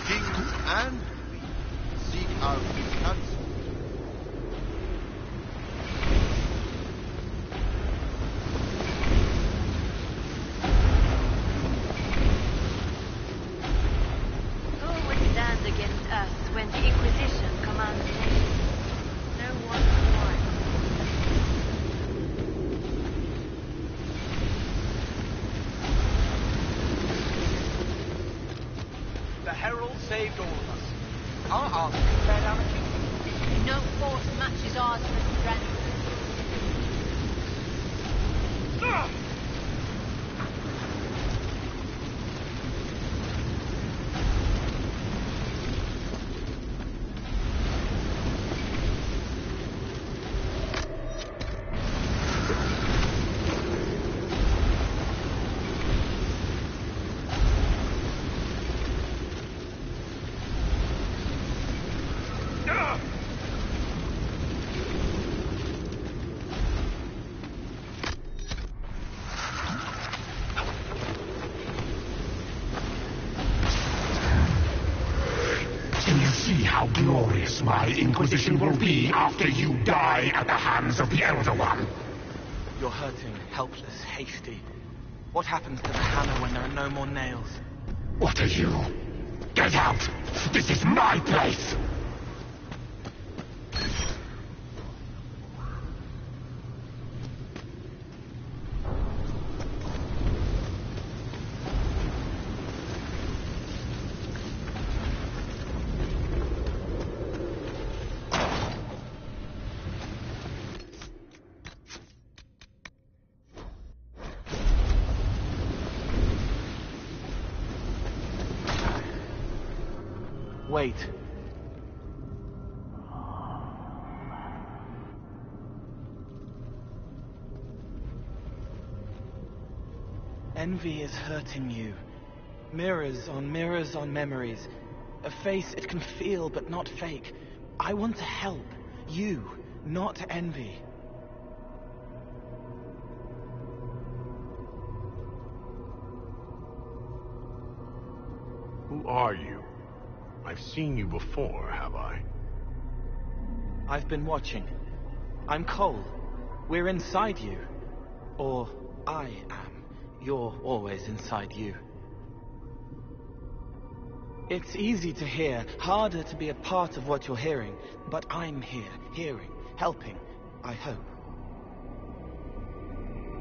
Kings and queens seek out the council. Who would stand against us when the Inquisition commands nations? No one why. The Herald saved all of us. Our army can tear down a kingdom. No force matches ours for strength. How glorious my Inquisition will be after you die at the hands of the Elder One. You're hurting, helpless, hasty. What happens to the hammer when there are no more nails? What are you? Get out! This is my place! Wait. Envy is hurting you. Mirrors on memories. A face it can feel but not fake. I want to help. You, not envy. Who are you? I've seen you before, have I? I've been watching. I'm Cole. We're inside you. Or I am. You're always inside you. It's easy to hear, harder to be a part of what you're hearing. But I'm here, hearing, helping, I hope.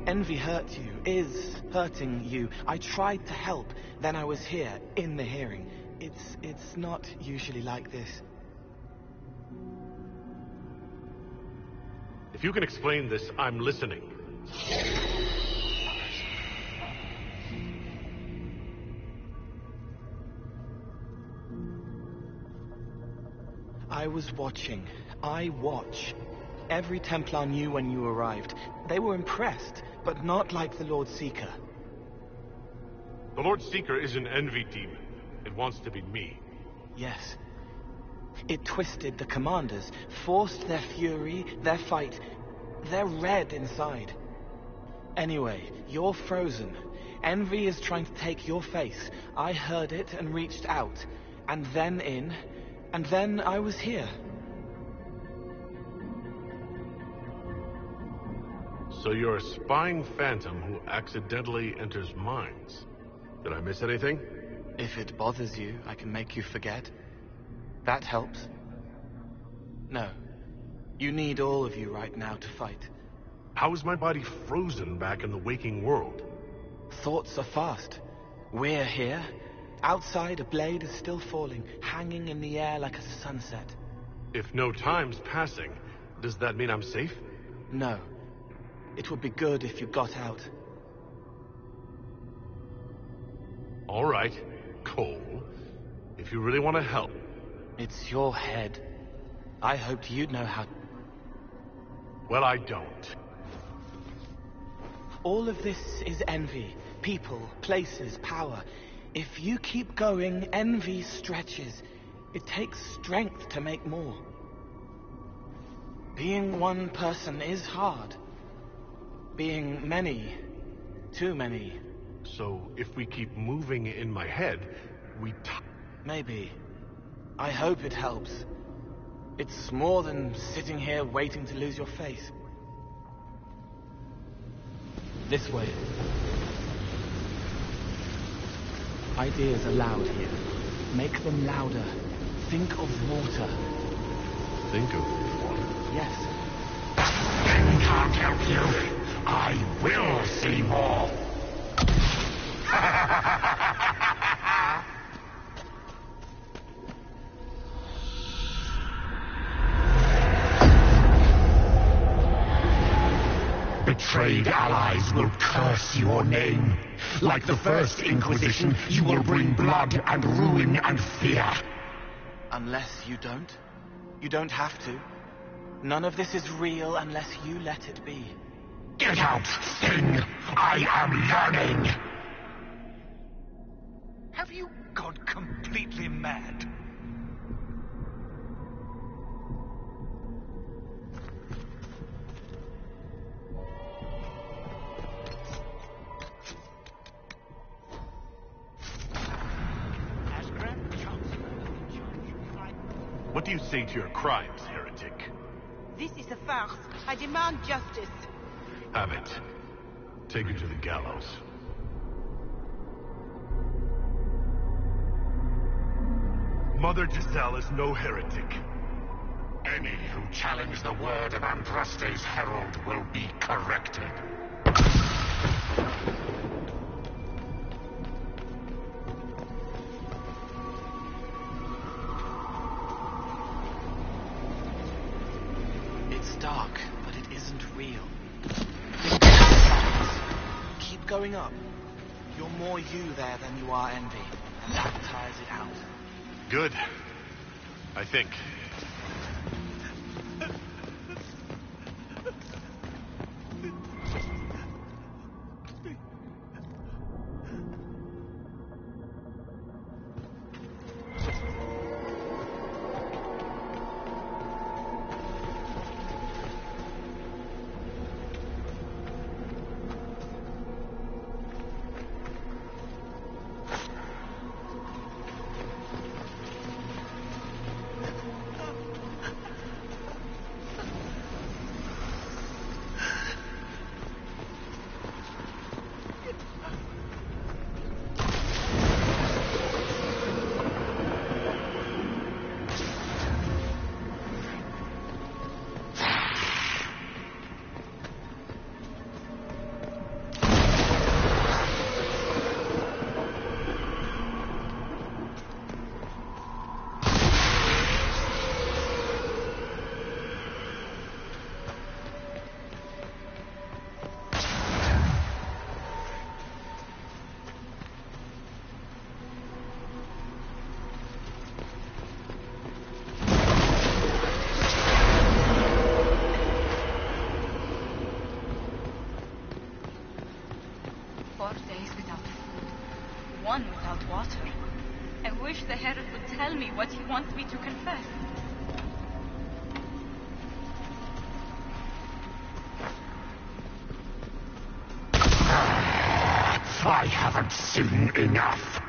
Envy hurt you, is hurting you. I tried to help, then I was here, in the hearing. It's not usually like this. If you can explain this, I'm listening. I was watching. I watch. Every Templar knew when you arrived. They were impressed, but not like the Lord Seeker. The Lord Seeker is an envy demon. It wants to be me. Yes. It twisted the commanders, forced their fury, their fight. They're red inside. Anyway, you're frozen. Envy is trying to take your face. I heard it and reached out. And then in. And then I was here. So you're a spying phantom who accidentally enters minds. Did I miss anything? If it bothers you, I can make you forget. That helps. No. You need all of you right now to fight. How is my body frozen back in the waking world? Thoughts are fast. We're here. Outside, a blade is still falling, hanging in the air like a sunset. If no time's passing, does that mean I'm safe? No. It would be good if you got out. All right, Cole. If you really want to help. It's your head. I hoped you'd know how... Well, I don't. All of this is envy. People, places, power. If you keep going, envy stretches. It takes strength to make more. Being one person is hard. Being many, too many. So, if we keep moving in my head, Maybe. I hope it helps. It's more than sitting here waiting to lose your face. This way. Ideas are loud here. Make them louder. Think of water. Think of water? Yes. I can't help you. I will see more. Betrayed allies will curse your name. Like the first Inquisition, you will bring blood and ruin and fear. Unless you don't. You don't have to. None of this is real unless you let it be. Get out, thing! I am learning! Have you gone completely mad? What do you say to your crimes, heretic? This is a farce. I demand justice. Have it. Take her to the gallows. Mother Giselle is no heretic. Any who challenge the word of Andraste's herald will be corrected. It's dark, but it isn't real. Keep going up. You're more you there than you are envy, and that tires it out. Good. I think. I wish the Herald would tell me what he wants me to confess. I haven't seen enough.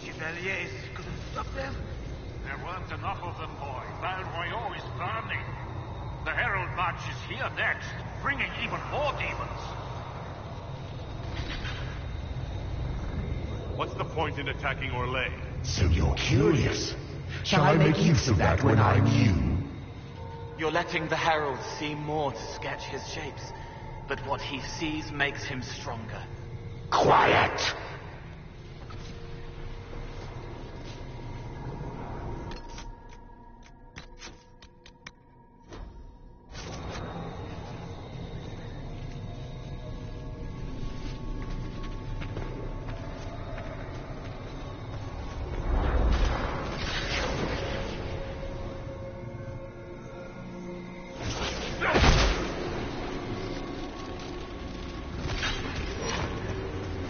Chevaliers couldn't stop them? There weren't enough of them, boy. Val Royaux is burning. The Herald marches here next, bringing even more demons. What's the point in attacking Orlais? So you're curious. Shall I make use of that when I'm you? You're letting the Herald see more to sketch his shapes, but what he sees makes him stronger. Quiet!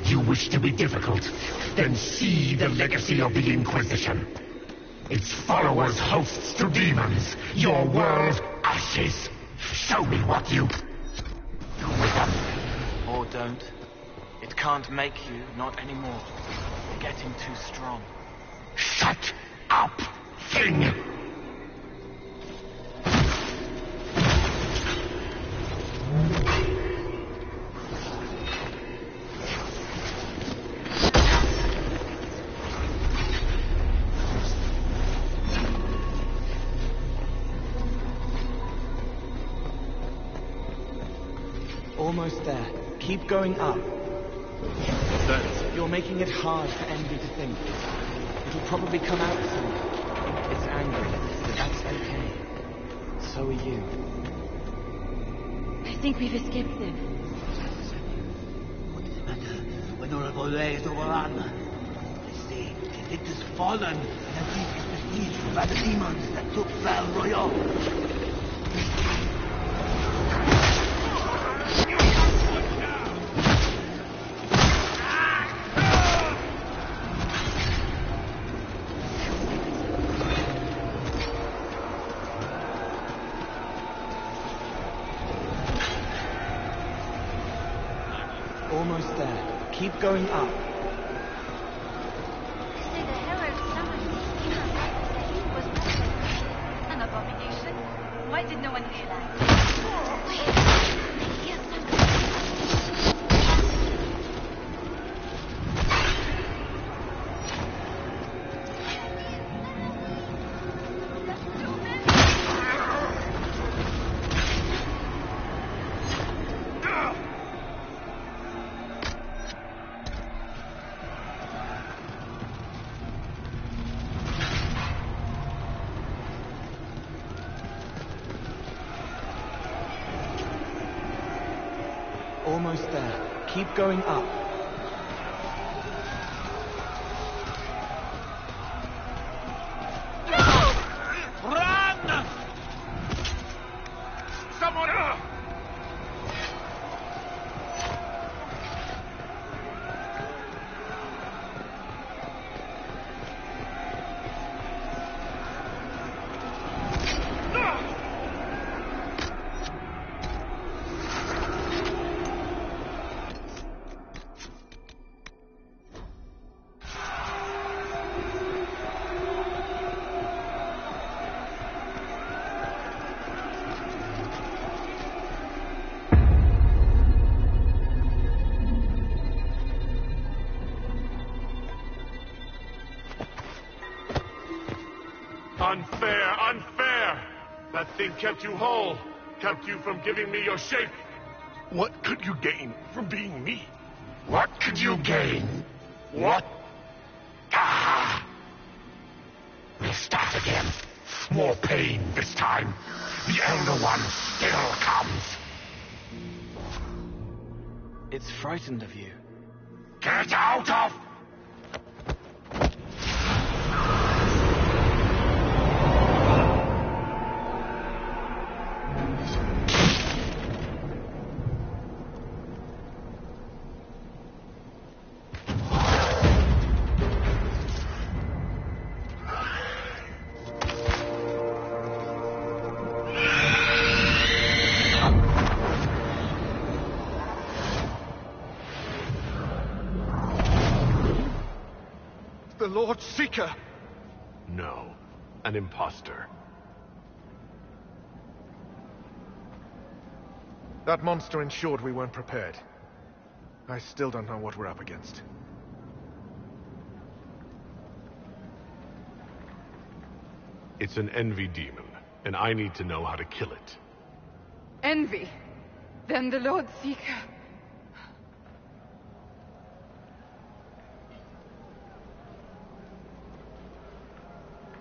You wish to be difficult? Then see the legacy of the Inquisition. its followers hosts to demons, your world ashes. Show me what you do with them. Or don't. It can't make you, not anymore. You're getting too strong. Shut up, thing! Almost there. Keep going up. What's that? You're making it hard for Envy to think. It'll probably come out soon. It's angry, but that's okay. So are you. I think we've escaped them. What does it matter? When Honorable Ray is overrun. They say it is fallen, and this is besieged by the demons that took Val Royal. Almost there. Keep going up. You say the Herald summoned these demons that he was not An abomination? Why did no one realize? Hear something. Almost there. Keep going up. Run! Someone! Unfair, unfair! That thing kept you whole, kept you from giving me your shape. What could you gain from being me? What could you gain? What? Ah! We'll start again. More pain this time. The Elder One still comes. It's frightened of you. Get out of... The Lord Seeker! No, an imposter. That monster ensured we weren't prepared. I still don't know what we're up against. It's an envy demon, and I need to know how to kill it. Envy. Then the Lord Seeker.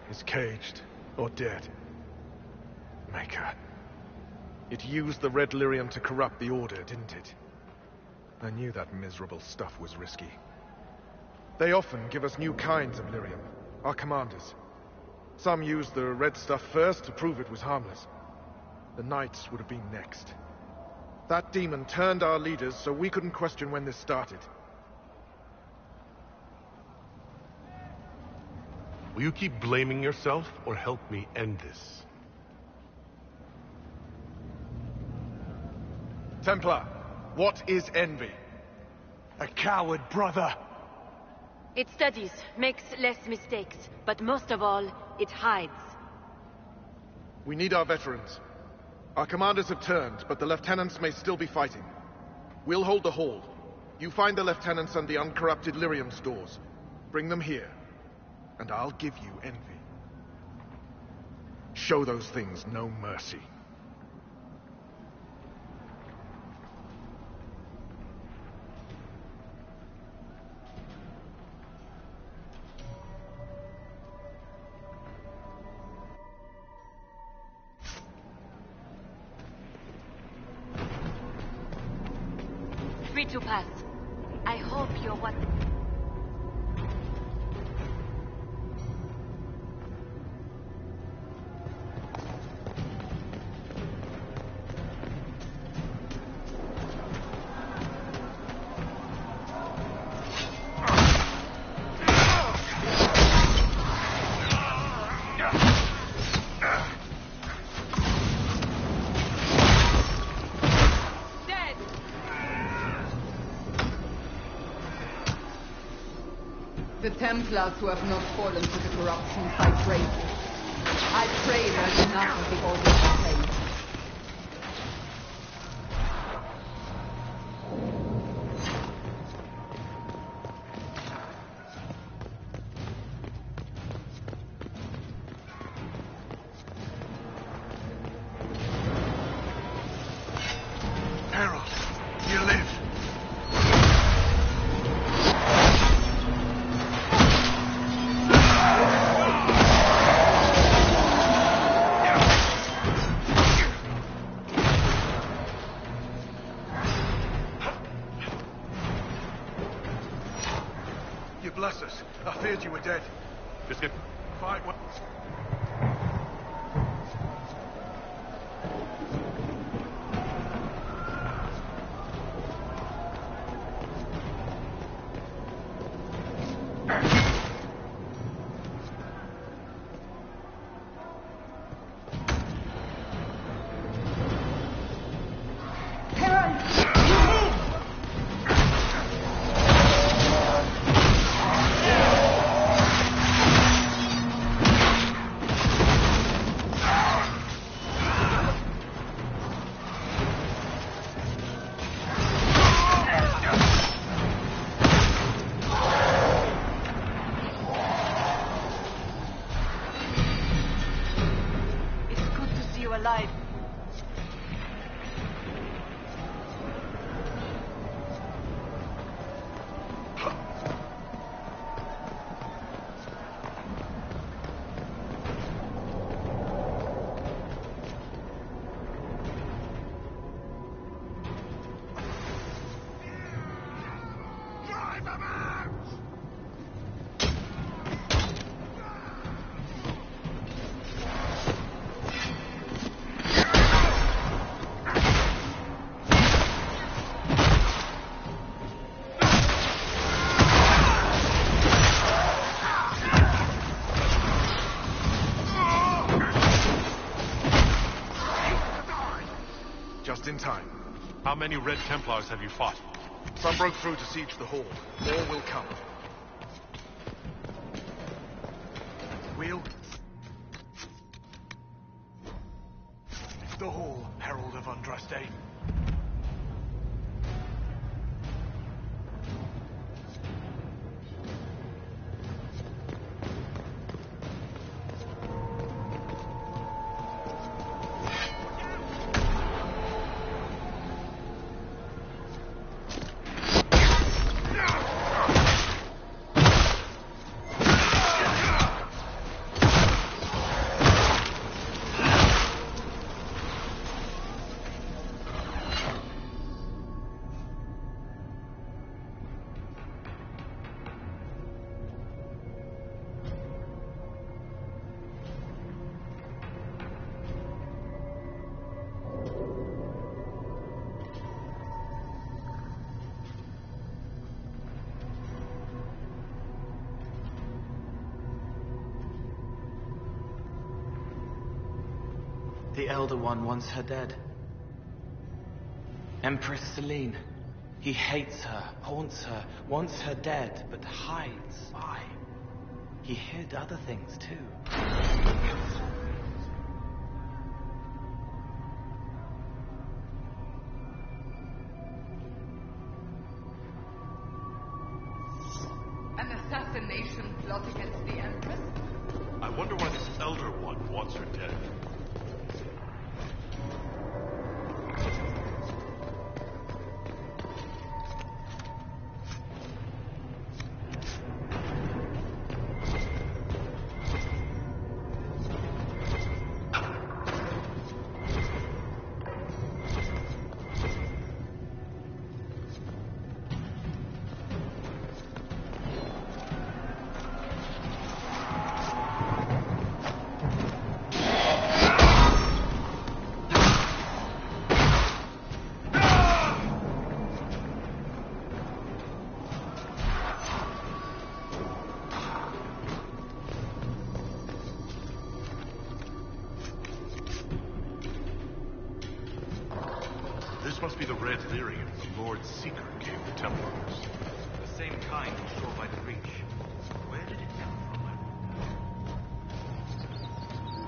Is caged or dead. Maker. It used the red lyrium to corrupt the Order, didn't it? I knew that miserable stuff was risky. They often give us new kinds of lyrium, our commanders. Some used the red stuff first to prove it was harmless. The Knights would have been next. That demon turned our leaders so we couldn't question when this started. Will you keep blaming yourself, or help me end this? Templar, what is envy? A coward, brother. It studies, makes less mistakes, but most of all, it hides. We need our veterans. Our commanders have turned, but the lieutenants may still be fighting. We'll hold the hall. You find the lieutenants and the uncorrupted lyrium stores. Bring them here, and I'll give you envy. Show those things no mercy. Free to pass. I hope you're what... The Templars who have not fallen to the corruptions I pray for. I pray there's enough of the order to pay. Harold, you live. You bless us. I feared you were dead. Just get... Fight well. alive. Just in time. How many Red Templars have you fought? Some broke through to siege the hall. More will come. Wheel. Lift the hall, Herald of Andraste. The Elder One wants her dead. Empress Celine. He hates her, haunts her, wants her dead, but hides. Why? He hid other things too. An assassination plot against the Empress? I wonder why this Elder One wants her dead. This must be the red lyrium the Lord Seeker gave the Templars. The same kind we saw by the breach. Where did it come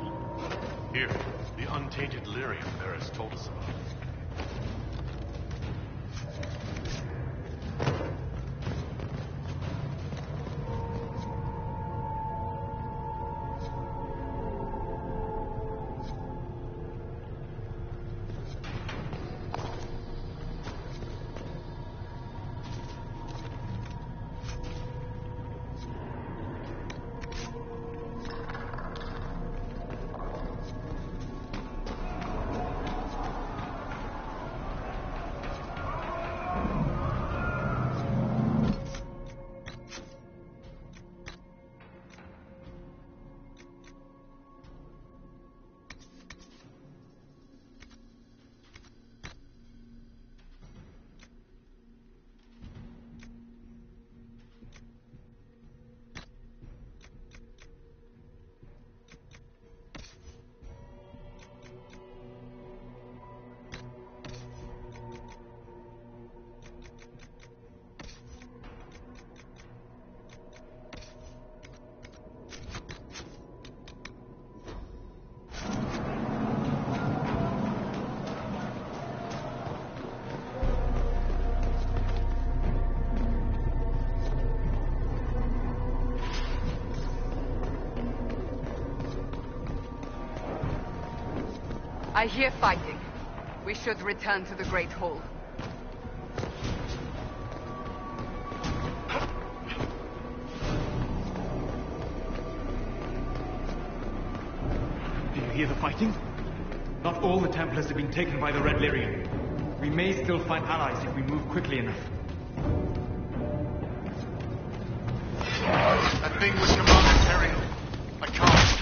from? Here, the untainted lyrium Varys told us about. I hear fighting. We should return to the Great Hall. Do you hear the fighting? Not all the Templars have been taken by the Red Lyrium. We may still find allies if we move quickly enough. That thing was Commander Terrio. I can't.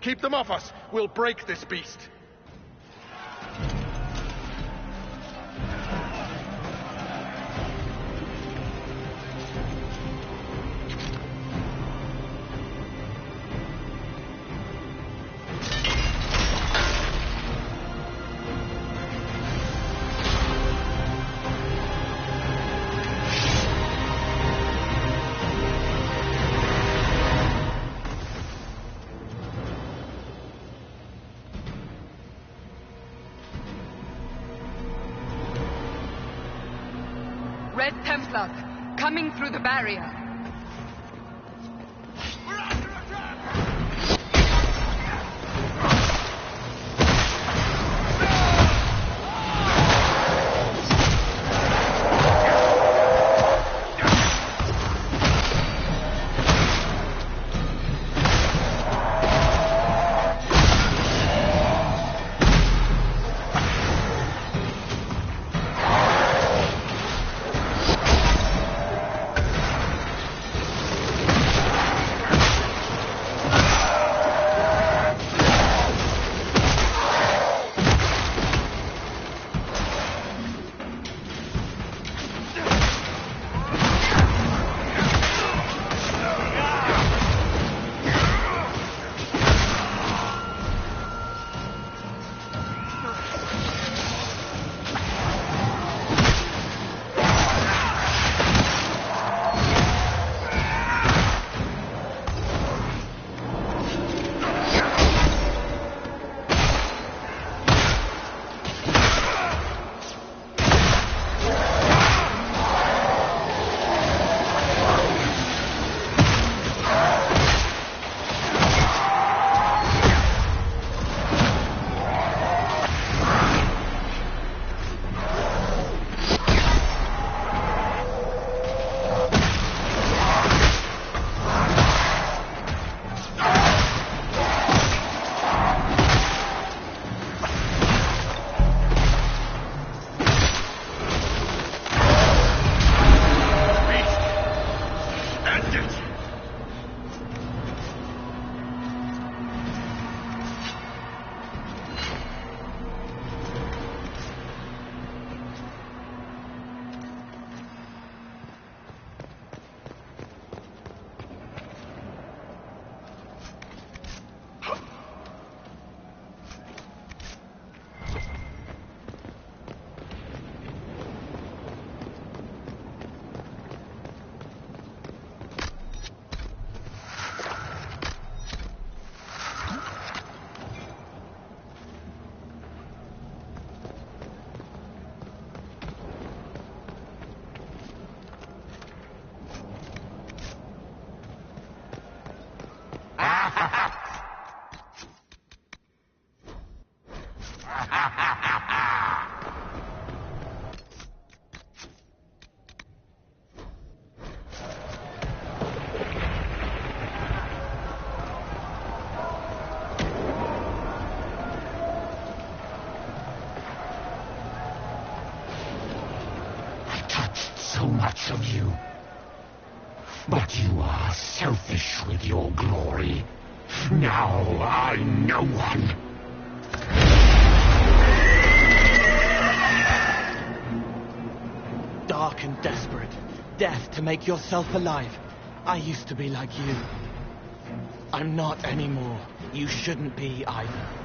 Keep them off us! We'll break this beast! Red Templars, coming through the barrier. So much of you. But you are selfish with your glory. Now I'm no one. Dark and desperate. Death to make yourself alive. I used to be like you. I'm not anymore. You shouldn't be either.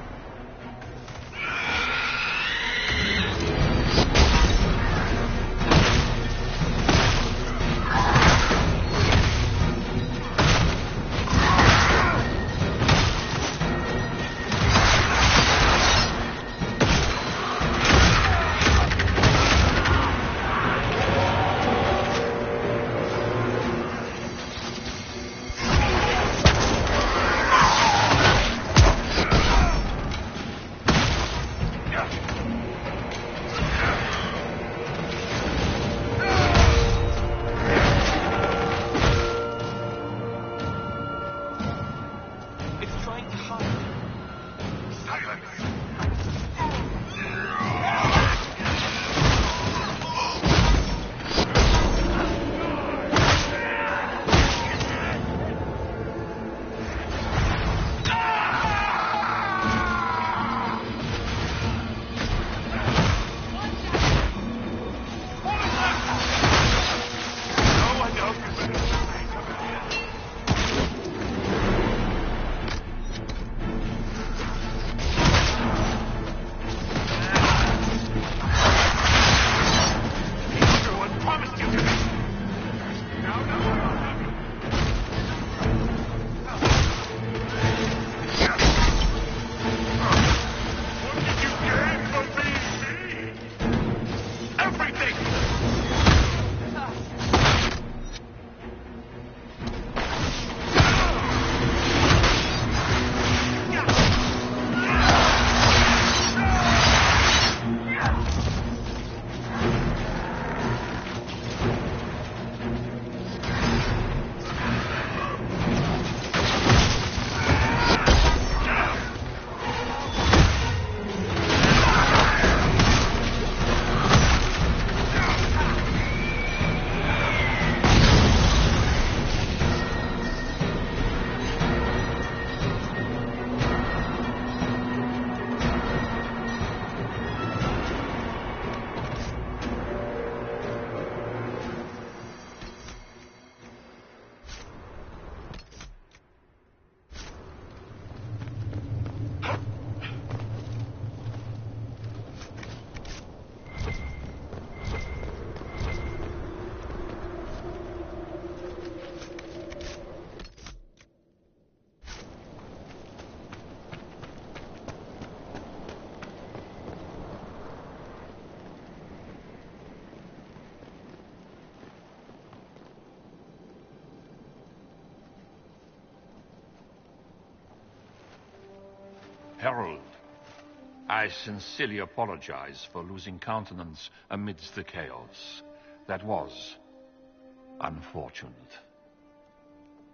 Herald, I sincerely apologize for losing countenance amidst the chaos. That was unfortunate.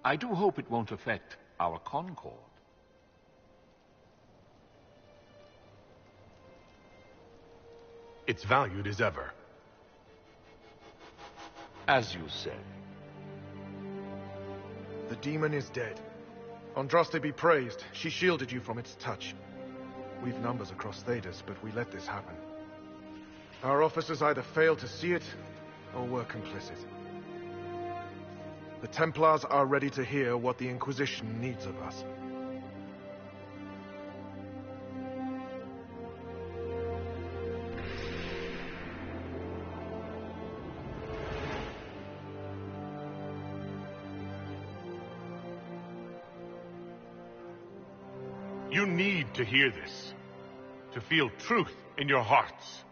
I do hope it won't affect our concord. It's valued as ever. As you say. The demon is dead. Andraste be praised. She shielded you from its touch. We've numbers across Thedas, but we let this happen. Our officers either failed to see it, or were complicit. The Templars are ready to hear what the Inquisition needs of us. You need to hear this, to feel truth in your hearts.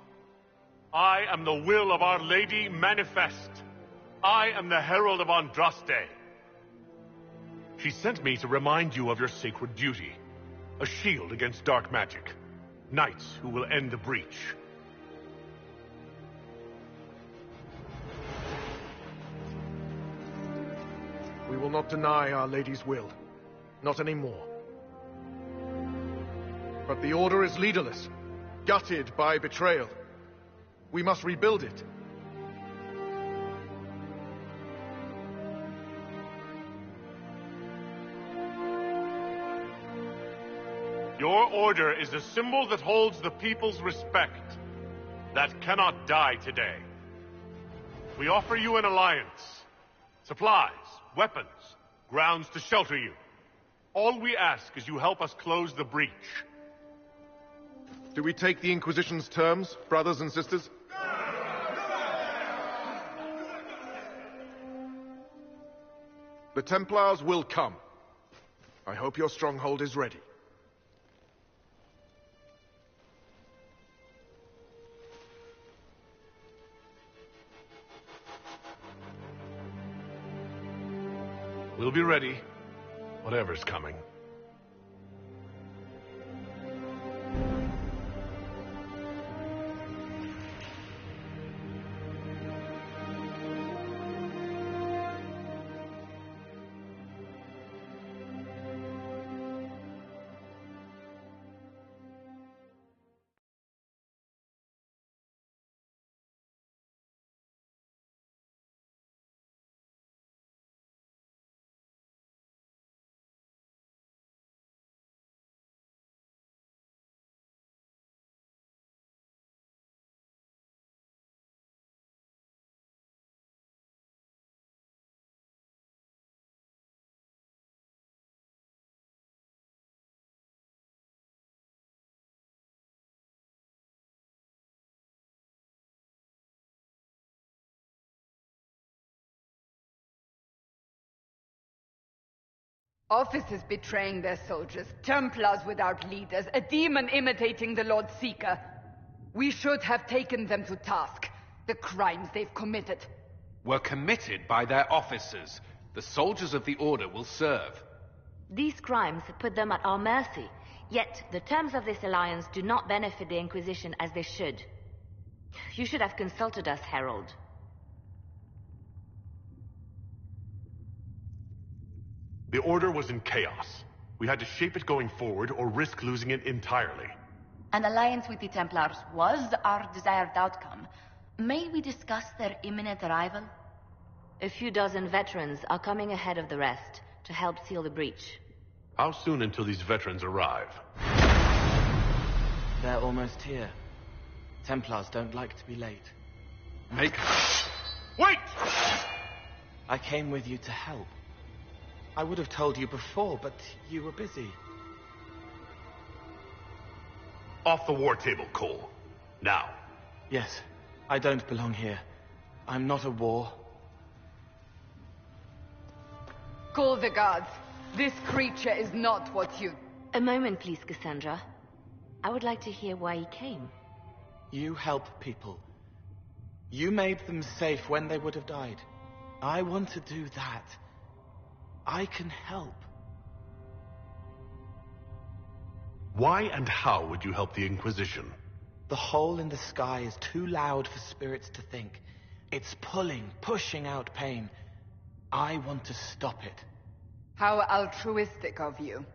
I am the will of Our Lady manifest. I am the herald of Andraste. She sent me to remind you of your sacred duty, a shield against dark magic, knights who will end the breach. We will not deny Our Lady's will. Not anymore. But the Order is leaderless, gutted by betrayal. We must rebuild it. Your order is a symbol that holds the people's respect. That cannot die today. We offer you an alliance. Supplies, weapons, grounds to shelter you. All we ask is you help us close the breach. Do we take the Inquisition's terms, brothers and sisters? The Templars will come. I hope your stronghold is ready. We'll be ready, whatever's coming. Officers betraying their soldiers, Templars without leaders, a demon imitating the Lord Seeker. We should have taken them to task. The crimes they've committed. Were committed by their officers. The soldiers of the Order will serve. These crimes put them at our mercy, yet the terms of this alliance do not benefit the Inquisition as they should. You should have consulted us, Herald. The Order was in chaos. We had to shape it going forward or risk losing it entirely. An alliance with the Templars was our desired outcome. May we discuss their imminent arrival? A few dozen veterans are coming ahead of the rest to help seal the breach. How soon until these veterans arrive? They're almost here. Templars don't like to be late. Wait! I came with you to help. I would have told you before, but you were busy. Off the war table, Cole. Now. Yes, I don't belong here. I'm not a war. Call the guards. This creature is not what you... A moment, please, Cassandra. I would like to hear why he came. You help people. You made them safe when they would have died. I want to do that. I can help. Why and how would you help the Inquisition? The hole in the sky is too loud for spirits to think. It's pulling, pushing out pain. I want to stop it. How altruistic of you.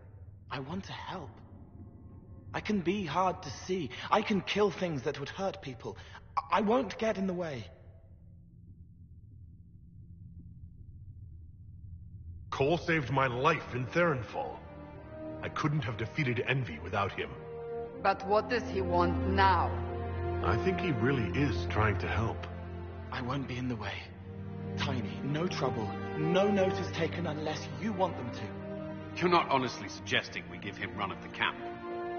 I want to help. I can be hard to see. I can kill things that would hurt people. I won't get in the way. Cole saved my life in Theronfall. I couldn't have defeated Envy without him. But what does he want now? I think he really is trying to help. I won't be in the way. Tiny, no trouble. No notice taken unless you want them to. You're not honestly suggesting we give him run of the camp?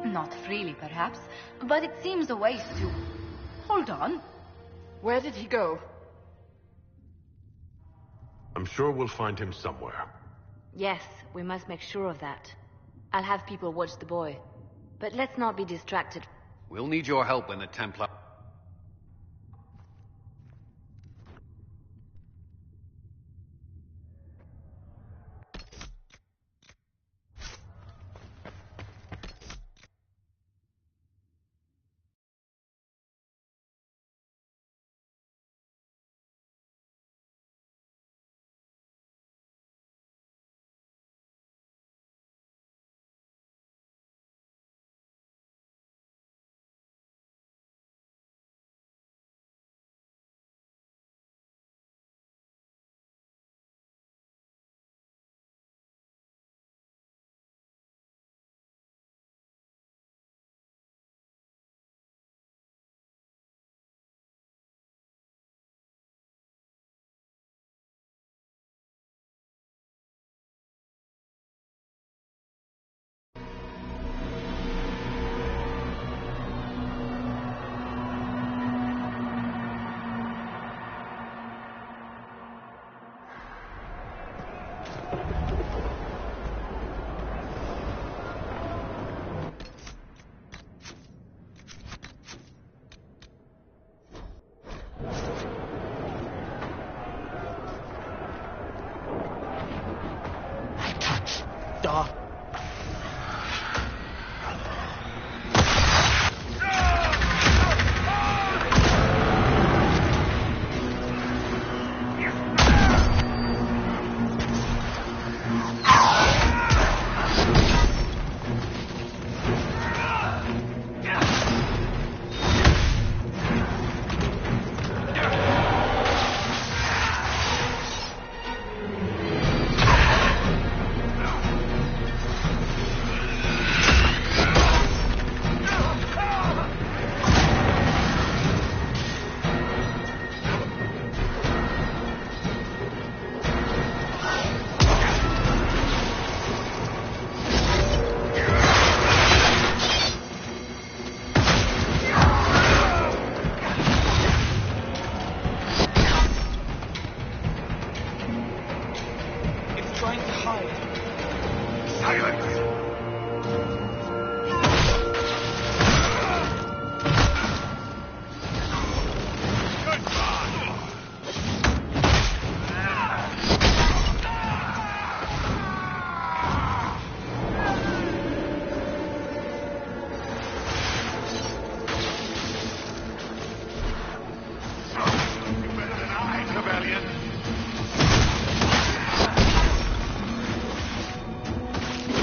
Not freely, perhaps, but it seems a waste to... Hold on. Where did he go? I'm sure we'll find him somewhere. Yes, we must make sure of that. I'll have people watch the boy. But let's not be distracted. We'll need your help when the Templar...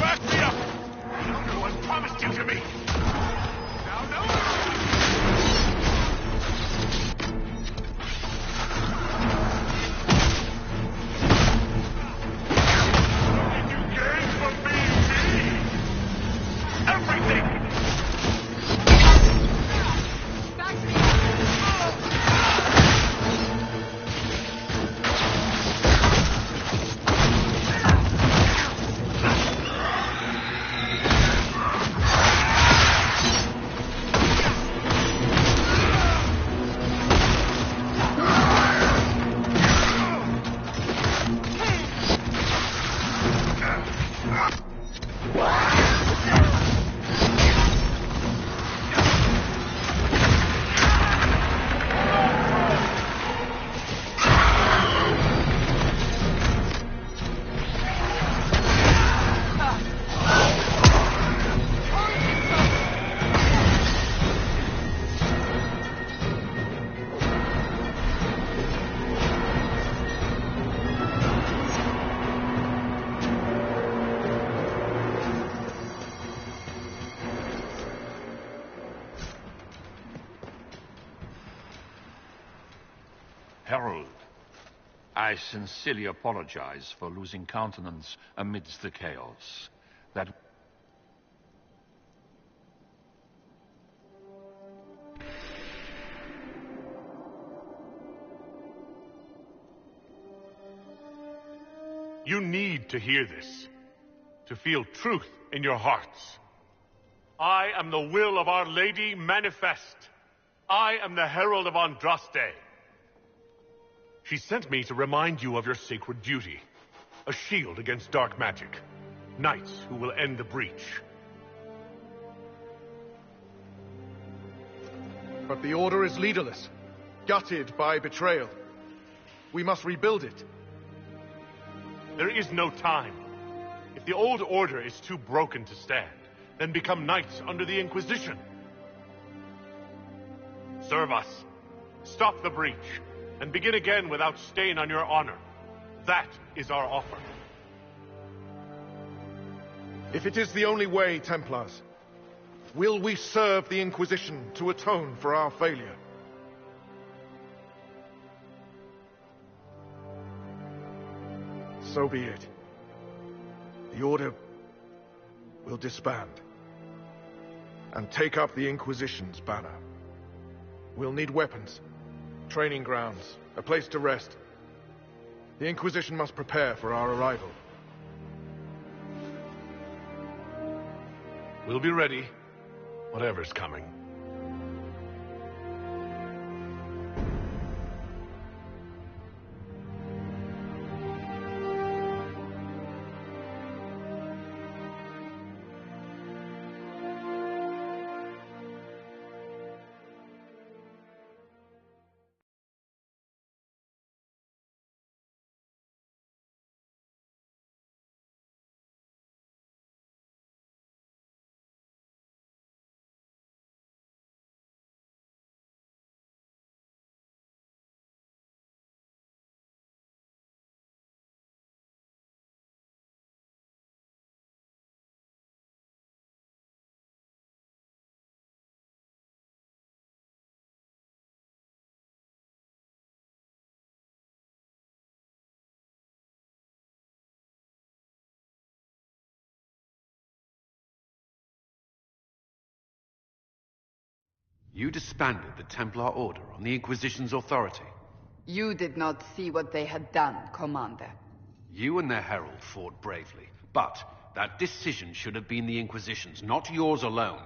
Back me up! Herald, I sincerely apologize for losing countenance amidst the chaos. That... You need to hear this, to feel truth in your hearts. I am the will of Our Lady manifest. I am the Herald of Andraste. She sent me to remind you of your sacred duty. A shield against dark magic. Knights who will end the breach. But the Order is leaderless, gutted by betrayal. We must rebuild it. There is no time. If the old Order is too broken to stand, then become knights under the Inquisition. Serve us. Stop the breach. And begin again without stain on your honor. That is our offer. If it is the only way, Templars, will we serve the Inquisition to atone for our failure? So be it. The Order will disband and take up the Inquisition's banner. We'll need weapons, training grounds, a place to rest. The Inquisition must prepare for our arrival. We'll be ready, whatever's coming. You disbanded the Templar Order on the Inquisition's authority. You did not see what they had done, Commander. You and their herald fought bravely, but that decision should have been the Inquisition's, not yours alone.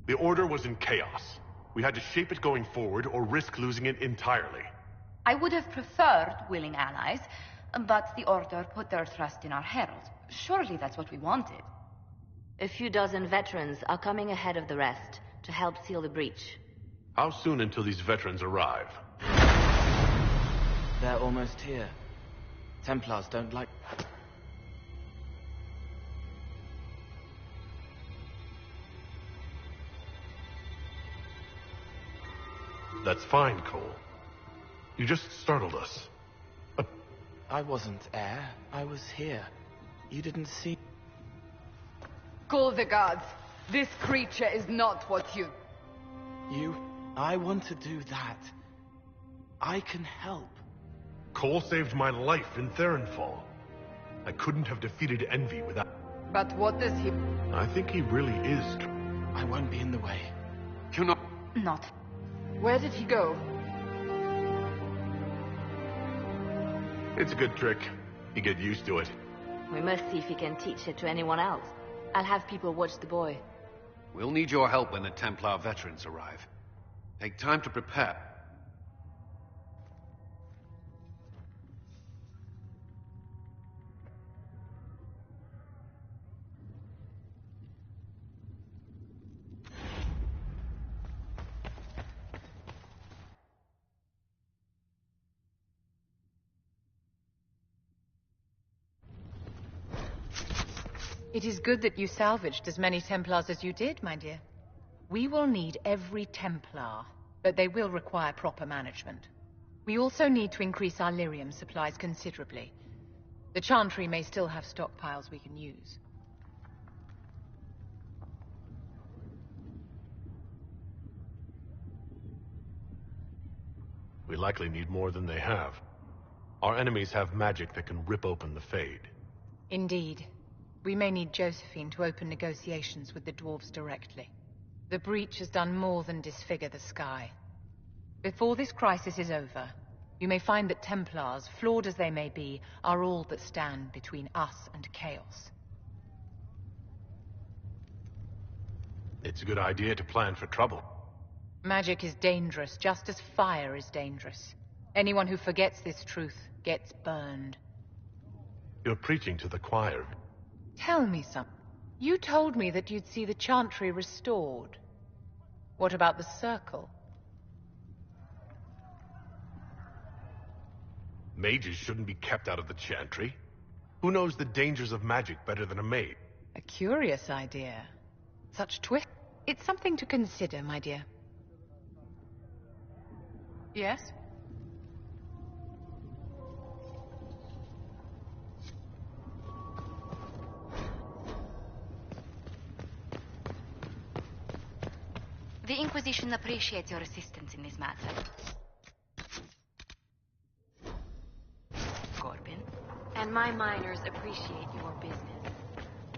The Order was in chaos. We had to shape it going forward or risk losing it entirely. I would have preferred willing allies, but the Order put their trust in our herald. Surely that's what we wanted. A few dozen veterans are coming ahead of the rest to help seal the breach. How soon until these veterans arrive? They're almost here. Templars don't like... That's fine, Cole. You just startled us. I wasn't air. I was here. You didn't see... Call the guards. This creature is not what you... I want to do that. I can help. Cole saved my life in Theronfall. I couldn't have defeated Envy without... But what does he... I think he really is... I won't be in the way. You're not... Not. Where did he go? It's a good trick. You get used to it. We must see if he can teach it to anyone else. I'll have people watch the boy. We'll need your help when the Templar veterans arrive. Take time to prepare. It is good that you salvaged as many Templars as you did, my dear. We will need every Templar, but they will require proper management. We also need to increase our lyrium supplies considerably. The Chantry may still have stockpiles we can use. We likely need more than they have. Our enemies have magic that can rip open the Fade. Indeed. We may need Josephine to open negotiations with the dwarves directly. The breach has done more than disfigure the sky. Before this crisis is over, you may find that Templars, flawed as they may be, are all that stand between us and chaos. It's a good idea to plan for trouble. Magic is dangerous, just as fire is dangerous. Anyone who forgets this truth gets burned. You're preaching to the choir. Tell me something. You told me that you'd see the Chantry restored. What about the Circle? Mages shouldn't be kept out of the Chantry. Who knows the dangers of magic better than a maid? A curious idea. Such twist. It's something to consider, my dear. Yes? The Inquisition appreciates your assistance in this matter. Corbin. And my miners appreciate your business.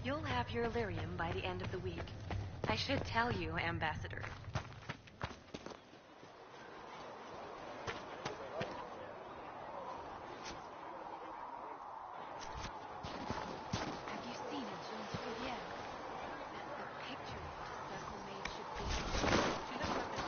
You'll have your Illyrium by the end of the week. I should tell you, Ambassador. Have you seen it, Jean-Pierre? The picture of the Circle Maid should be... She looks like a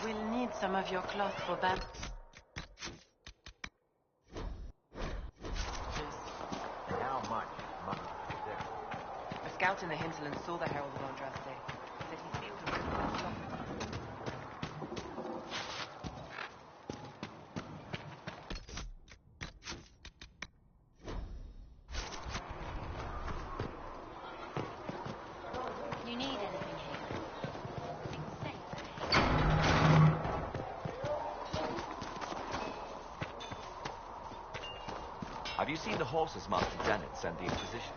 We'll need some of your cloth for that. How much? A scout in the hinterland saw the Herald of Andraste. Said he sealed a river on top of it. You need anything here? Have you seen the horses Master Janet sent the Inquisition?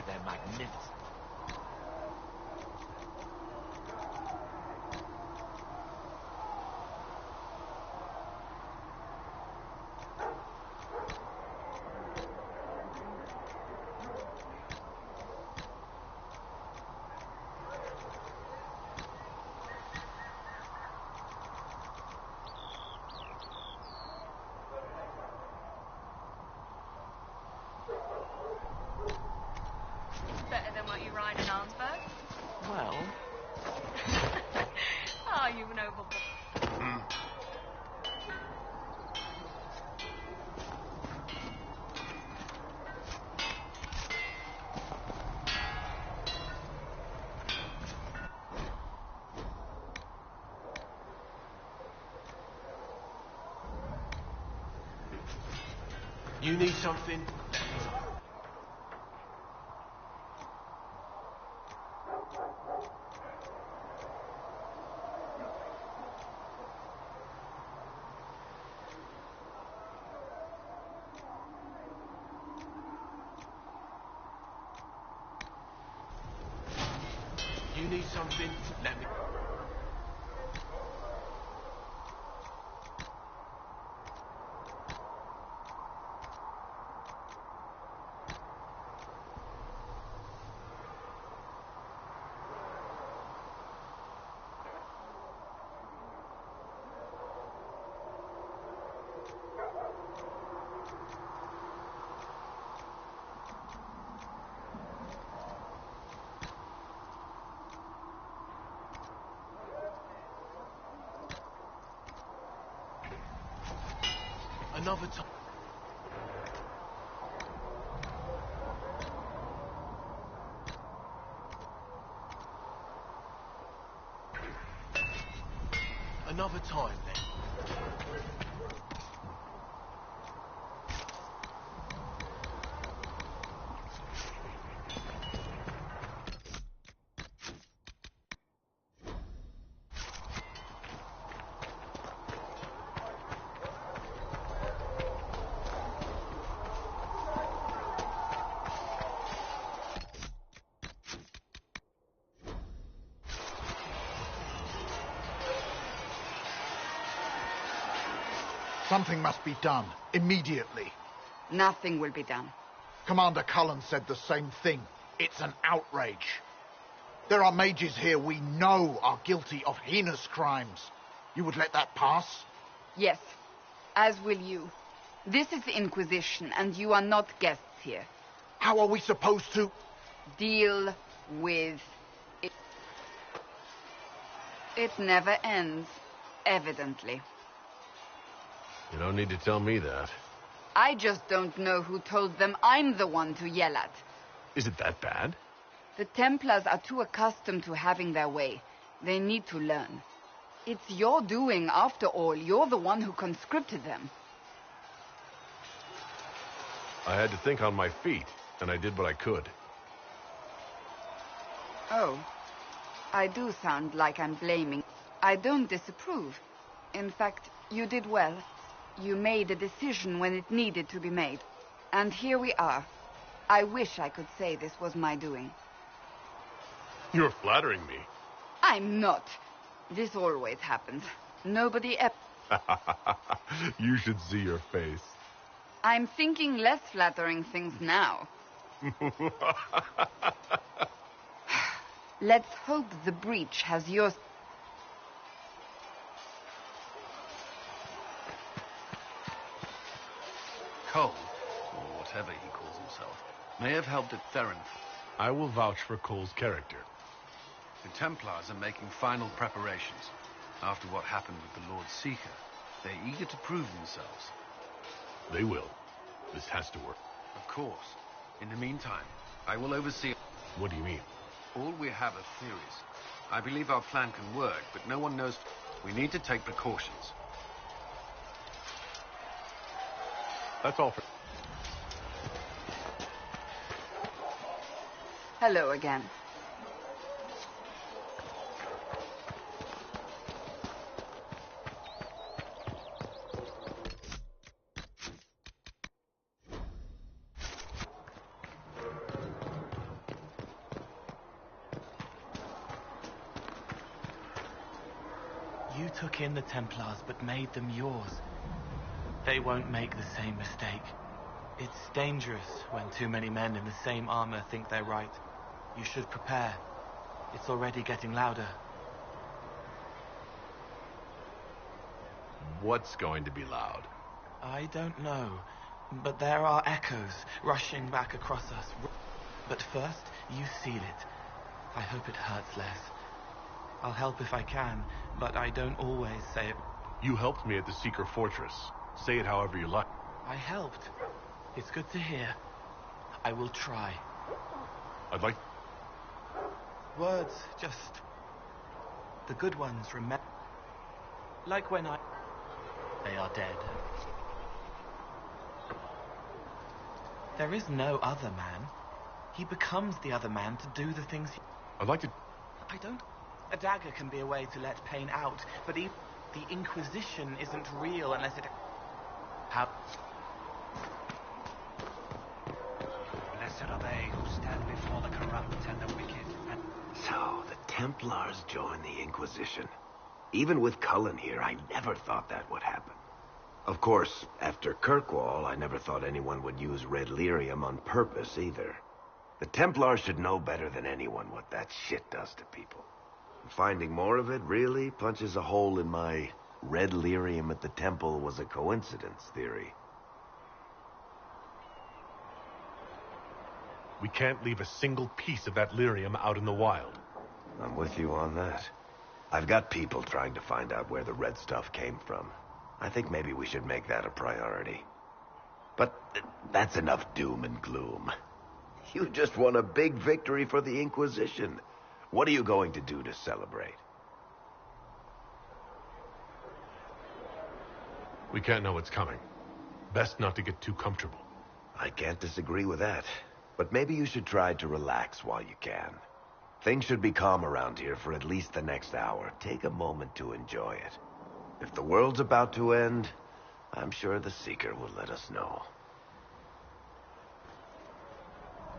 They're magnificent. You need something? You need something? Let me... Another time. Another time, then. Something must be done, immediately. Nothing will be done. Commander Cullen said the same thing. It's an outrage. There are mages here we know are guilty of heinous crimes. You would let that pass? Yes, as will you. This is the Inquisition, and you are not guests here. How are we supposed to... Deal with it. It never ends, evidently. You don't need to tell me that. I just don't know who told them I'm the one to yell at. Is it that bad? The Templars are too accustomed to having their way. They need to learn. It's your doing, after all. You're the one who conscripted them. I had to think on my feet, and I did what I could. Oh. I do sound like I'm blaming. I don't disapprove. In fact, you did well. You made a decision when it needed to be made. And here we are. I wish I could say this was my doing. You're flattering me. I'm not. This always happens. Nobody ever... You should see your face. I'm thinking less flattering things now. Let's hope the breach has your... Cole, or whatever he calls himself, may have helped at Theron. I will vouch for Cole's character. The Templars are making final preparations. After what happened with the Lord Seeker, they're eager to prove themselves. They will. This has to work. Of course. In the meantime, I will oversee... What do you mean? All we have are theories. I believe our plan can work, but no one knows... We need to take precautions. That's all for... Hello again. You took in the Templars, but made them yours. They won't make the same mistake. It's dangerous when too many men in the same armor think they're right. You should prepare. It's already getting louder. What's going to be loud? I don't know, but there are echoes rushing back across us. But first, you seal it. I hope it hurts less. I'll help if I can, but I don't always say it. You helped me at the Seeker Fortress. Say it however you like. I helped. It's good to hear. I will try. I'd like... Words, just... The good ones remember. Like when I... They are dead. There is no other man. He becomes the other man to do the things he... I'd like to... I don't... A dagger can be a way to let pain out, but the Inquisition isn't real unless it... How... Blessed are they who stand before the corrupt and the wicked. And So, the Templars joined the Inquisition. Even with Cullen here, I never thought that would happen. Of course, after Kirkwall, I never thought anyone would use red lyrium on purpose either. The Templars should know better than anyone what that shit does to people. Finding more of it really punches a hole in my red lyrium at the temple was a coincidence theory. We can't leave a single piece of that lyrium out in the wild. I'm with you on that. I've got people trying to find out where the red stuff came from. I think maybe we should make that a priority. But that's enough doom and gloom. You just won a big victory for the Inquisition. What are you going to do to celebrate? We can't know what's coming. Best not to get too comfortable. I can't disagree with that. But maybe you should try to relax while you can. Things should be calm around here for at least the next hour. Take a moment to enjoy it. If the world's about to end, I'm sure the Seeker will let us know.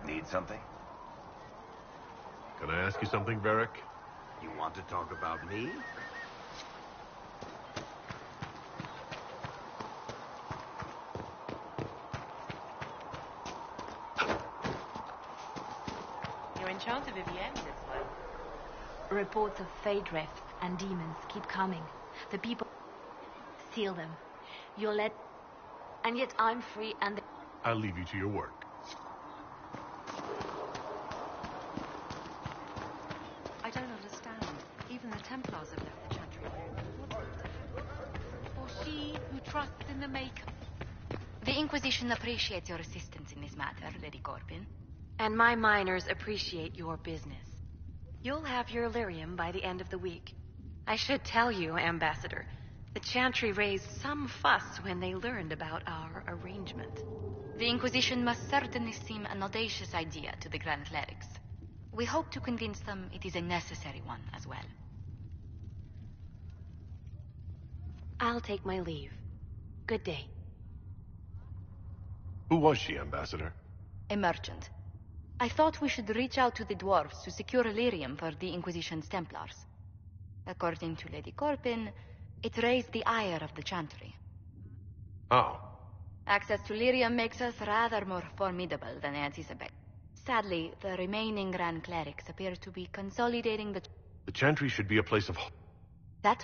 Need something? Can I ask you something, Varric? You want to talk about me? You're in charge of Vivienne this one. Reports of fade rifts and demons keep coming. The people seal them. You're let... And yet I'm free and... I'll leave you to your work. I don't understand. Even the Templars have left the Chantry. What's going to happen? For she who trusts in the Maker. The Inquisition appreciates your assistance in this matter, Lady Corbin. And my miners appreciate your business. You'll have your lyrium by the end of the week. I should tell you, Ambassador, the Chantry raised some fuss when they learned about our arrangement. The Inquisition must certainly seem an audacious idea to the Grand Clerics. We hope to convince them it is a necessary one as well. I'll take my leave. Good day. Who was she, Ambassador? A merchant. I thought we should reach out to the dwarves to secure lyrium for the Inquisition's Templars. According to Lady Corbin, it raised the ire of the Chantry. Oh. Access to lyrium makes us rather more formidable than I anticipate. Sadly, the remaining Grand Clerics appear to be consolidating the... The Chantry should be a place of... That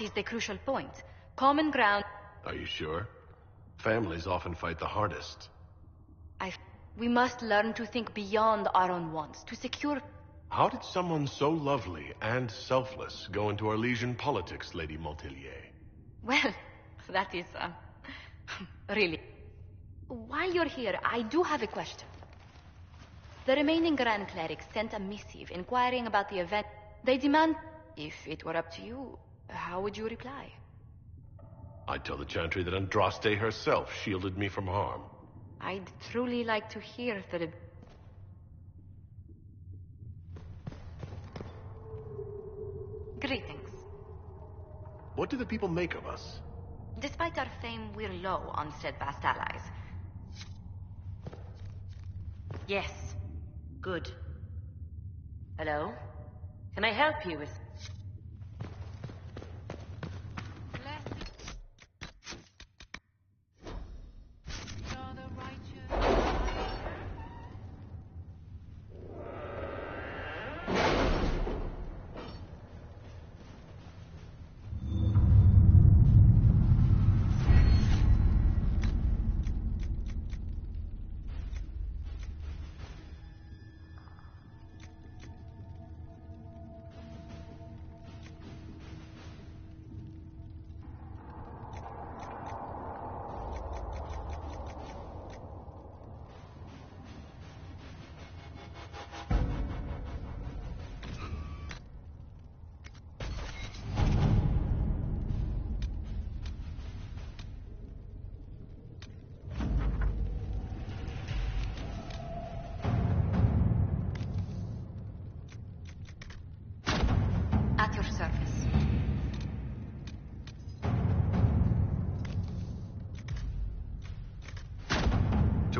is the crucial point. Common ground... Are you sure? Families often fight the hardest. We must learn to think beyond our own wants, to secure... How did someone so lovely and selfless go into Arlesian politics, Lady Montelier? Well, that is, really... While you're here, I do have a question. The remaining Grand Clerics sent a missive inquiring about the event. They demand... If it were up to you, how would you reply? I'd tell the Chantry that Andraste herself shielded me from harm. I'd truly like to hear the... Greetings. What do the people make of us? Despite our fame, we're low on steadfast allies. Yes. Good. Hello? Can I help you with...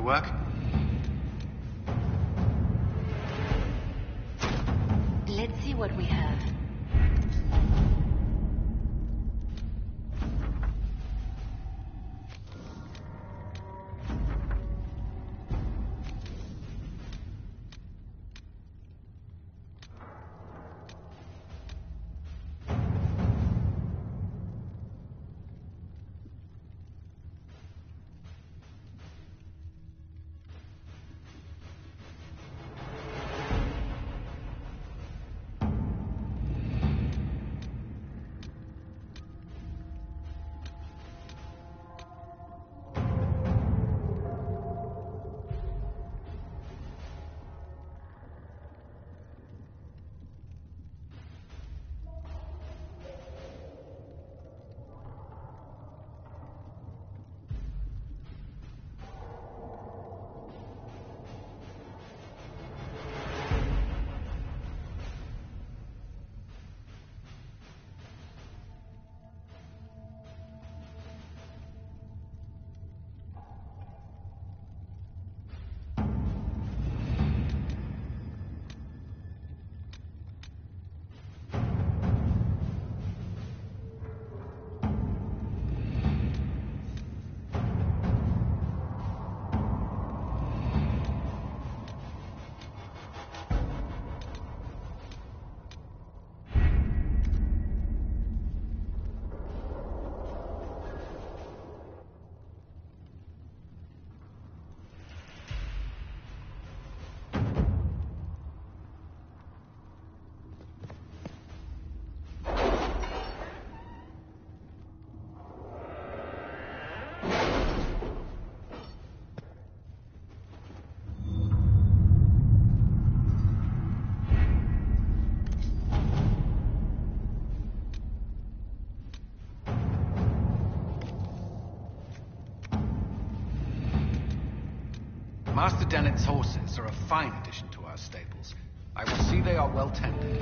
work? Let's see what we have. Master Dennett's horses are a fine addition to our stables. I will see they are well tended.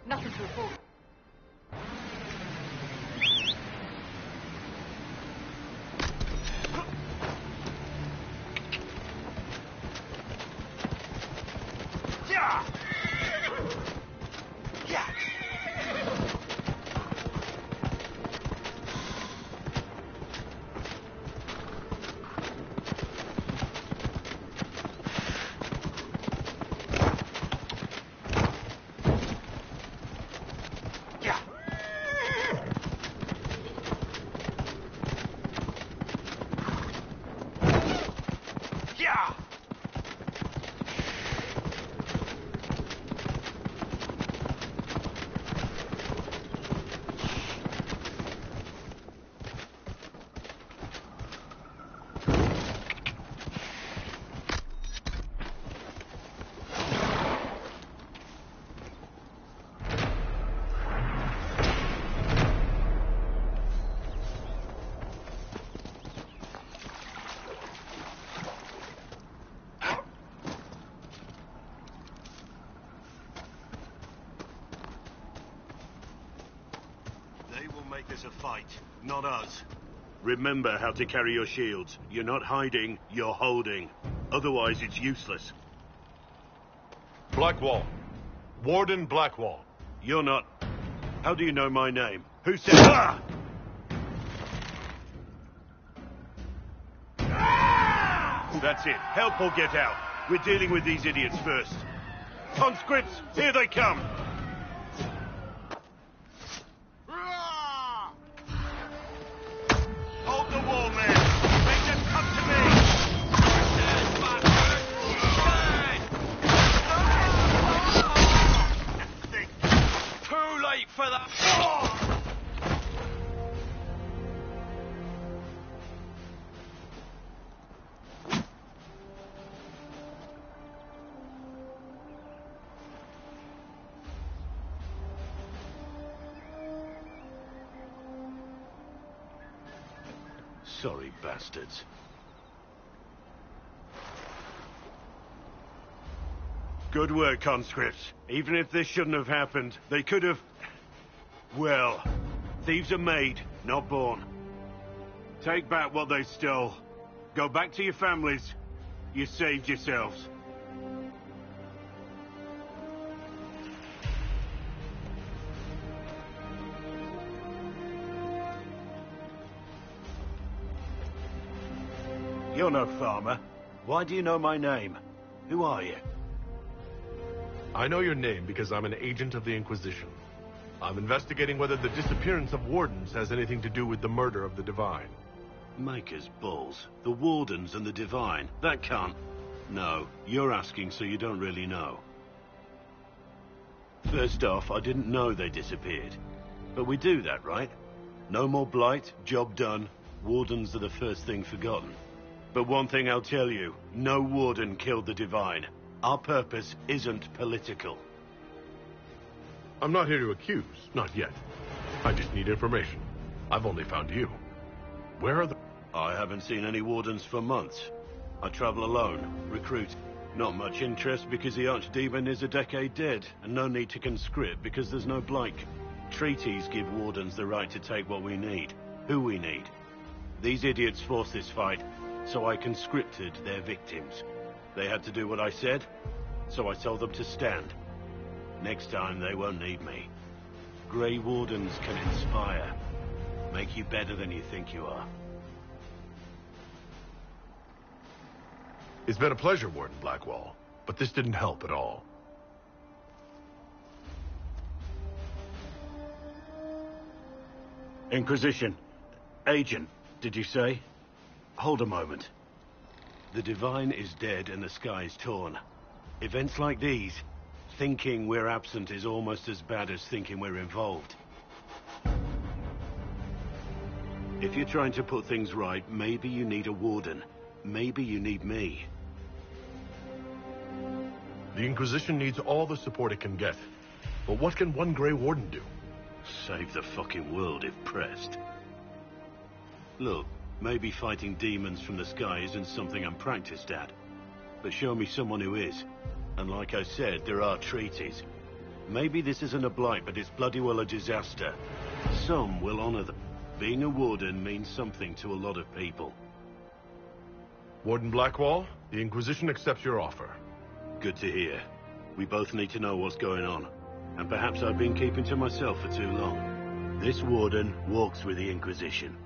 Nothing to report. make this a fight, not us. Remember how to carry your shields. You're not hiding, you're holding. Otherwise, it's useless. Blackwall. Warden Blackwall. You're not... How do you know my name? Who said... Ah! That's it. Help or get out. We're dealing with these idiots first. Conscripts, here they come! Hold the wall, men! Make them come to me! Too late for that! Sorry, bastards. Good work, conscripts. Even if this shouldn't have happened, they could have... Well, thieves are made, not born. Take back what they stole. Go back to your families. You saved yourselves. You're no farmer. Why do you know my name? Who are you? I know your name because I'm an agent of the Inquisition. I'm investigating whether the disappearance of wardens has anything to do with the murder of the Divine. Maker's balls. The Wardens and the Divine. That can't... No, you're asking so you don't really know. First off, I didn't know they disappeared. But we do that, right? No more blight, job done. Wardens are the first thing forgotten. But one thing I'll tell you, no warden killed the Divine. Our purpose isn't political. I'm not here to accuse, not yet. I just need information. I've only found you. Where are the... I haven't seen any wardens for months. I travel alone, recruit. Not much interest because the Archdemon is a decade dead, and no need to conscript because there's no blight. Treaties give wardens the right to take what we need, who we need. These idiots forced this fight, so I conscripted their victims. They had to do what I said, so I told them to stand. Next time, they won't need me. Grey Wardens can inspire. Make you better than you think you are. It's been a pleasure, Warden Blackwall, but this didn't help at all. Inquisition. Agent, did you say? Hold a moment. The Divine is dead and the sky is torn. Events like these, thinking we're absent is almost as bad as thinking we're involved. If you're trying to put things right, maybe you need a warden. Maybe you need me. The Inquisition needs all the support it can get. But what can one Grey Warden do? Save the fucking world if pressed. Look, maybe fighting demons from the sky isn't something I'm practiced at. But show me someone who is. And like I said, there are treaties. Maybe this isn't a blight, but it's bloody well a disaster. Some will honor them. Being a warden means something to a lot of people. Warden Blackwall, the Inquisition accepts your offer. Good to hear. We both need to know what's going on. And perhaps I've been keeping to myself for too long. This warden walks with the Inquisition.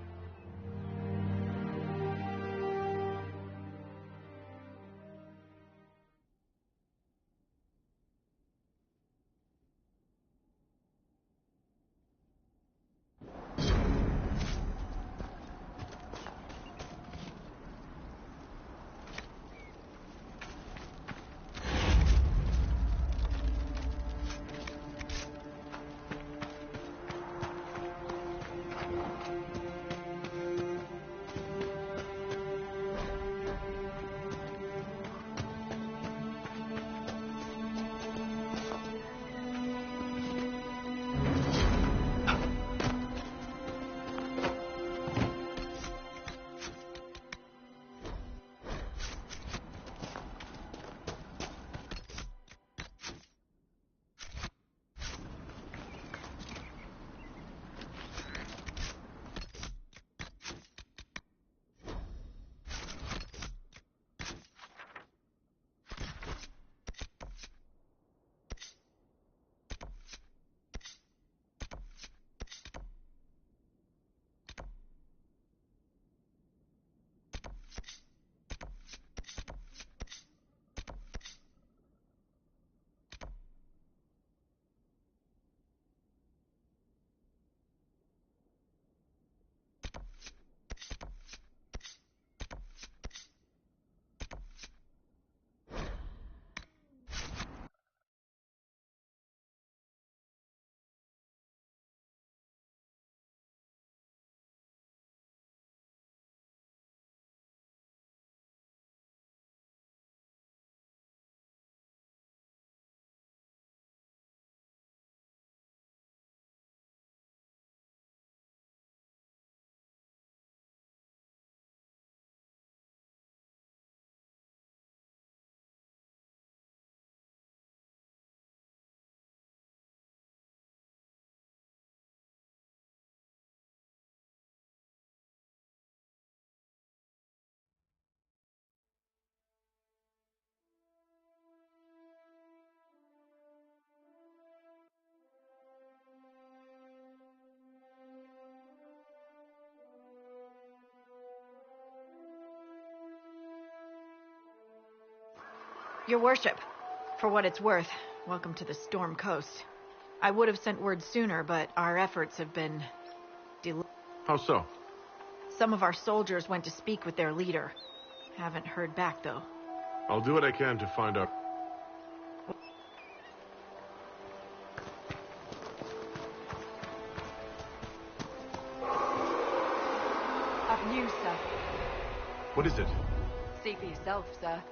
Your worship, for what it's worth, welcome to the Storm Coast. I would have sent word sooner, but our efforts have been delayed. How so? Some of our soldiers went to speak with their leader. Haven't heard back, though. I'll do what I can to find out. Up news, sir. What is it? See for yourself, sir.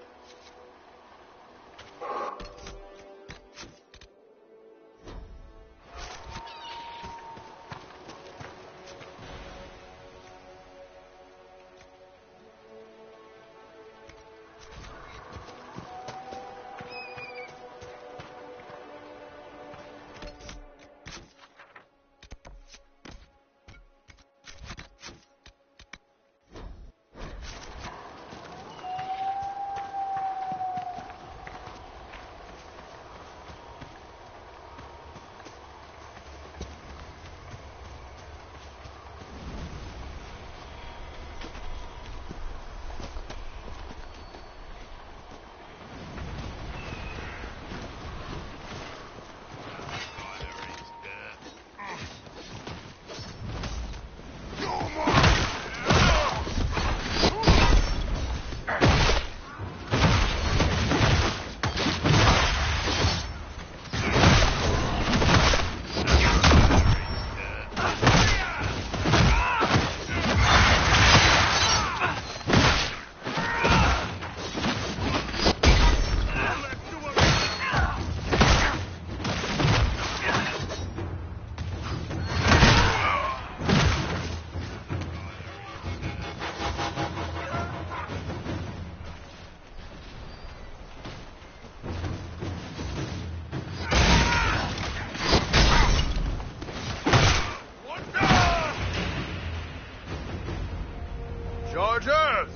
Chargers!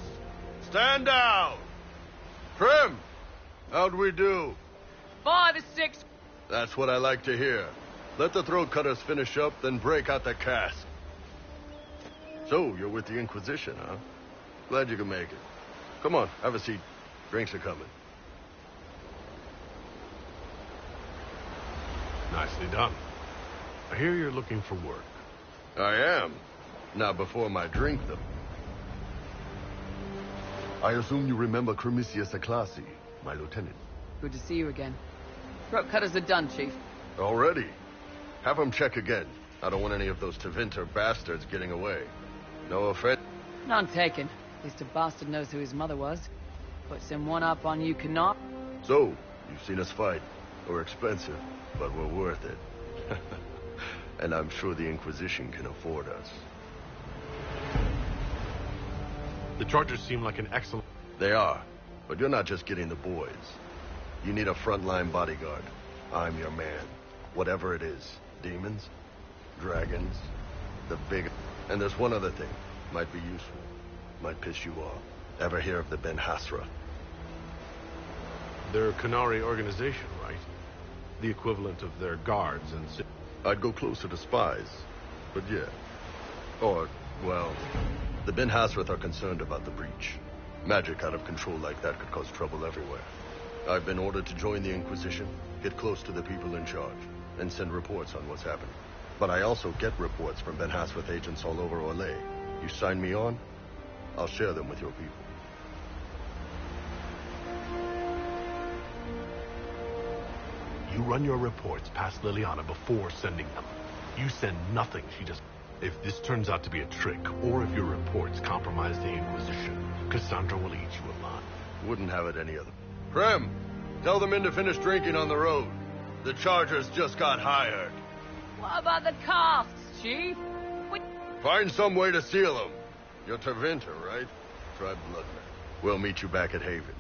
Stand down! Prim! How'd we do? 5 or 6. That's what I like to hear. Let the throat cutters finish up, then break out the cask. So, you're with the Inquisition, huh? Glad you could make it. Come on, have a seat. Drinks are coming. Nicely done. I hear you're looking for work. I am. Not before my drink, though. I assume you remember Cremisius Aclassi, my lieutenant. Good to see you again. Throat cutters are done, Chief. Already? Have them check again. I don't want any of those Tevinter bastards getting away. No offense. None taken. At least a bastard knows who his mother was. Puts him one up on you cannot. So, you've seen us fight. We're expensive, but we're worth it. And I'm sure the Inquisition can afford us. The Chargers seem like an excellent... They are, but you're not just getting the boys. You need a frontline bodyguard. I'm your man. Whatever it is. Demons, dragons, the big... And there's one other thing. Might be useful. Might piss you off. Ever hear of the Ben Hasra? They're a Qunari organization, right? The equivalent of their guards and... I'd go closer to spies, but yeah. Or, well, the Ben Hasrath are concerned about the breach. Magic out of control like that could cause trouble everywhere. I've been ordered to join the Inquisition, get close to the people in charge, and send reports on what's happening. But I also get reports from Ben Hasrath agents all over Orlais. You sign me on, I'll share them with your people. You run your reports past Liliana before sending them. You send nothing, she just... If this turns out to be a trick, or if your reports compromise the Inquisition, Cassandra will eat you alive. Wouldn't have it any other. Prem, tell the men to finish drinking on the road. The Chargers just got hired. What about the casks, Chief? Find some way to seal them. You're Tevinter, right? Try Bloodman. We'll meet you back at Haven.